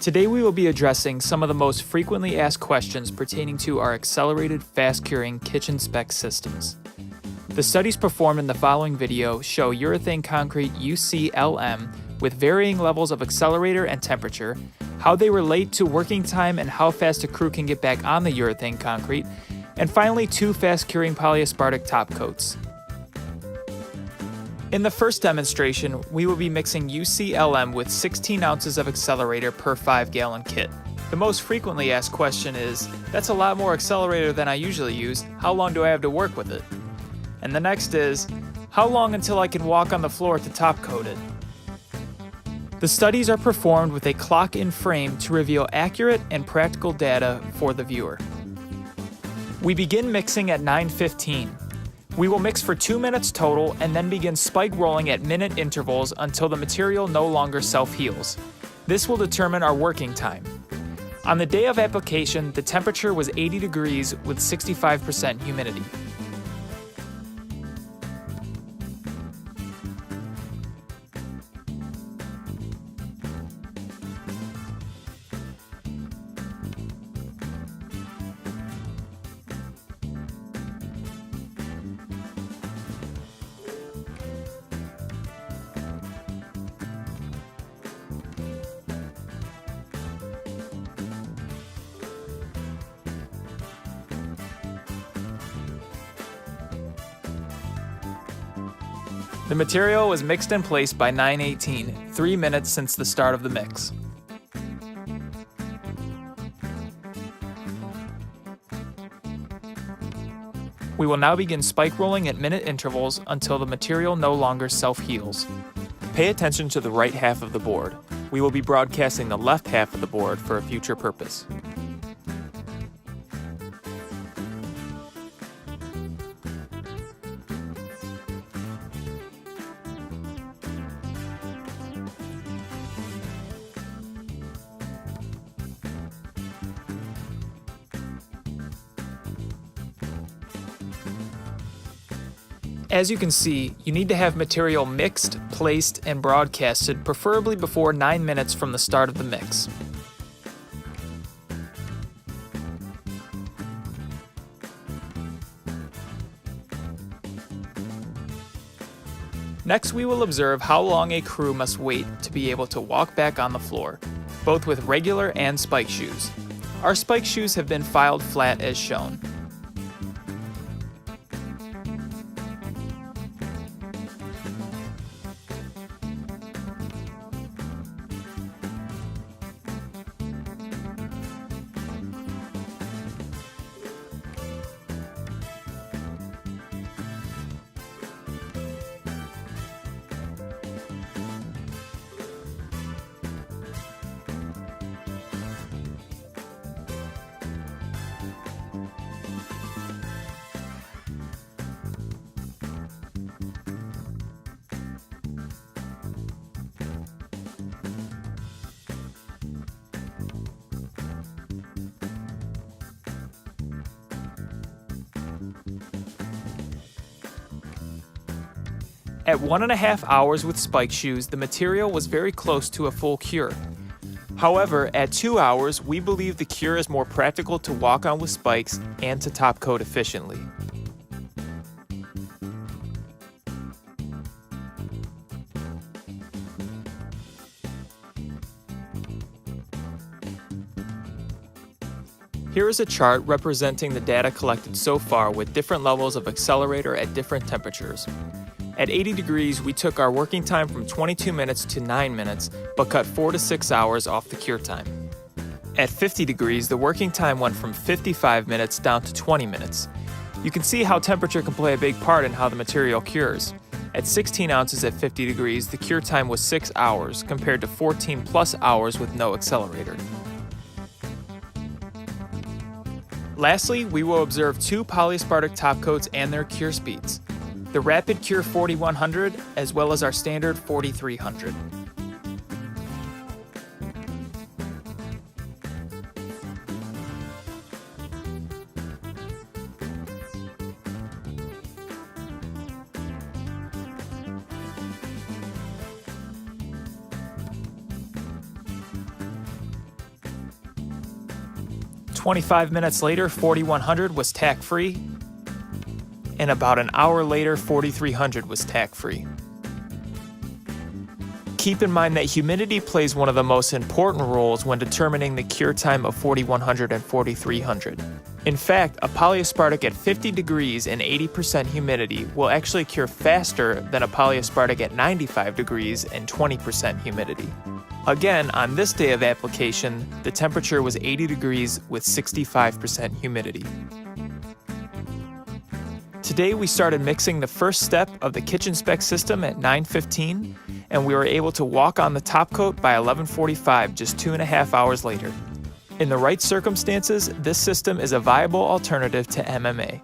Today we will be addressing some of the most frequently asked questions pertaining to our accelerated fast-curing KitchenSpec systems. The studies performed in the following video show urethane concrete UCLM with varying levels of accelerator and temperature, how they relate to working time and how fast a crew can get back on the urethane concrete, and finally 2 fast-curing polyaspartic top coats. In the first demonstration, we will be mixing UCLM with 16 ounces of accelerator per 5-gallon kit. The most frequently asked question is, that's a lot more accelerator than I usually use, how long do I have to work with it? And the next is, how long until I can walk on the floor to top coat it? The studies are performed with a clock-in frame to reveal accurate and practical data for the viewer. We begin mixing at 9:15. We will mix for 2 minutes total and then begin spike rolling at minute intervals until the material no longer self-heals. This will determine our working time. On the day of application, the temperature was 80 degrees with 65% humidity. The material was mixed and placed by 9:18, 3 minutes since the start of the mix. We will now begin spike rolling at minute intervals until the material no longer self-heals. Pay attention to the right half of the board. We will be broadcasting the left half of the board for a future purpose. As you can see, you need to have material mixed, placed, and broadcasted, preferably before 9 minutes from the start of the mix. Next, we will observe how long a crew must wait to be able to walk back on the floor, both with regular and spike shoes. Our spike shoes have been filed flat as shown. At 1.5 hours with spike shoes, the material was very close to a full cure. However, at 2 hours, we believe the cure is more practical to walk on with spikes and to top coat efficiently. Here is a chart representing the data collected so far with different levels of accelerator at different temperatures. At 80 degrees, we took our working time from 22 minutes to 9 minutes, but cut 4 to 6 hours off the cure time. At 50 degrees, the working time went from 55 minutes down to 20 minutes. You can see how temperature can play a big part in how the material cures. At 16 ounces at 50 degrees, the cure time was 6 hours, compared to 14 plus hours with no accelerator. Lastly, we will observe 2 polyaspartic top coats and their cure speeds. The Rapid Cure 4100 as well as our standard 4300. 25 minutes later, 4100 was tack-free, and about an hour later, 4300 was tack-free. Keep in mind that humidity plays one of the most important roles when determining the cure time of 4100 and 4300. In fact, a polyaspartic at 50 degrees and 80% humidity will actually cure faster than a polyaspartic at 95 degrees and 20% humidity. Again, on this day of application, the temperature was 80 degrees with 65% humidity. Today we started mixing the first step of the KitchenSpec system at 9:15, and we were able to walk on the top coat by 11:45, just 2.5 hours later. In the right circumstances, this system is a viable alternative to MMA.